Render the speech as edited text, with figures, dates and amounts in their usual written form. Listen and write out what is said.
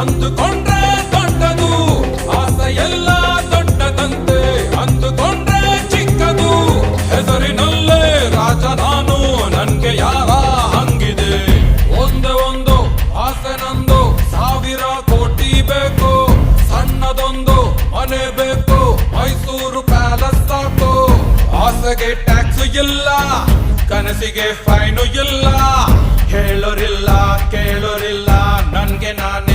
ಅಂದುಕೊಂಡ್ರೆ ದೊಡ್ಡದು ಆಸೆ ಎಲ್ಲ ದೊಡ್ಡದಂತೆ ಅಂದುಕೊಂಡ್ರೆ ಚಿಕ್ಕದು ಹೆಸರಿನಲ್ಲೇ ರಾಜ ನಾನು ನನ್ಗೆ ಯಾರ ಹಂಗಿದೆ ಒಂದೇ ಒಂದು ಆಸೆ ನಂದು 1000 ಕೋಟಿ ಬೇಕು ಸಣ್ಣದೊಂದು ಮನೆ ಬೇಕು ಮೈಸೂರು ಪ್ಯಾಲೇಸ್ ಸಾಕು ಆಸೆಗೆ ಟ್ಯಾಕ್ಸ್ ಇಲ್ಲ ಕನಸಿಗೆ ಫೈನು ಇಲ್ಲ ಹೇಳೋರಿಲ್ಲ ಕೇಳೋರಿಲ್ಲ ನನ್ಗೆ ನಾನೇ